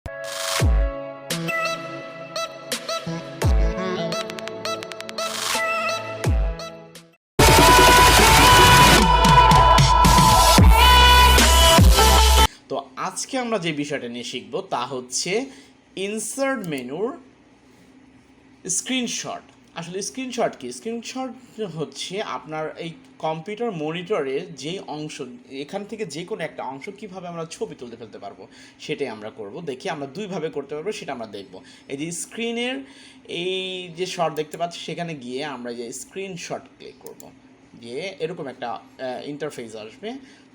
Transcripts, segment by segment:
তো আজকে আমরা যে বিষয়টা নিয়ে শিখব তা হচ্ছে ইনসার্ট মেনুর স্ক্রিনশট। আসলে স্ক্রিনশট কি? স্ক্রিনশট হচ্ছে আপনার এই কম্পিউটার মনিটরের যেই অংশ, এখান থেকে যে কোনো একটা অংশ কীভাবে আমরা ছবি তুলতে ফেলতে পারবো সেটাই আমরা করব। দেখি আমরা দুইভাবে করতে পারবো, সেটা আমরা দেখব। এই যে স্ক্রিনের এই যে শট দেখতে পাচ্ছি, সেখানে গিয়ে আমরা যে স্ক্রিনশট ক্লিক করব, দিয়ে এরকম একটা ইন্টারফেস আসবে।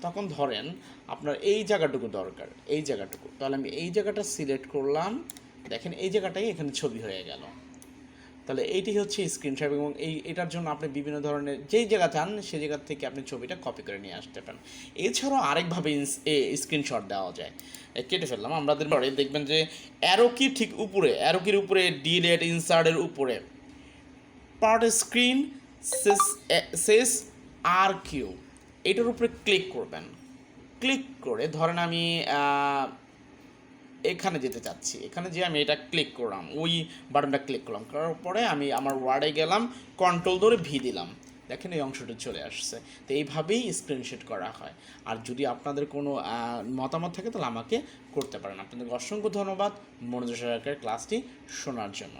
তখন ধরেন আপনার এই জায়গাটুকু দরকার, এই জায়গাটুকু, তাহলে আমি এই জায়গাটা সিলেক্ট করলাম। দেখেন এই জায়গাটাই এখানে ছবি হয়ে গেল। তাহলে এইটি হচ্ছে স্ক্রিনশট, এবং এটার জন্য আপনি বিভিন্ন ধরনের যেই জায়গা চান সেই জায়গা থেকে আপনি ছবিটা কপি করে নিয়ে আসতে পারেন। এছাড়াও আরেকভাবে স্ক্রিনশট দেওয়া যায়। কেটে ফেললাম আমাদের পরে, দেখবেন যে অ্যারো কি ঠিক উপরে, অ্যারো কির উপরে ডিলেট ইনসার্টের উপরে পার্ট স্ক্রিন সেস আর কিউ, এটার উপরে ক্লিক করবেন। ক্লিক করে ধরেন আমি এখানে যেতে চাচ্ছি, এখানে যে আমি এটা ক্লিক করলাম, ওই বাটনটা ক্লিক করলাম, করার পরে আমি আমার ওয়ার্ডে গেলাম, কন্ট্রোল ধরে ভি দিলাম, দেখেন এই অংশটা চলে আসছে। তো এইভাবেই স্ক্রিনশট করা হয়। আর যদি আপনাদের কোনো মতামত থাকে তাহলে আমাকে করতে পারেন। আপনাদের অসংখ্য ধন্যবাদ মনোযোগ সহকারে ক্লাসটি শোনার জন্য।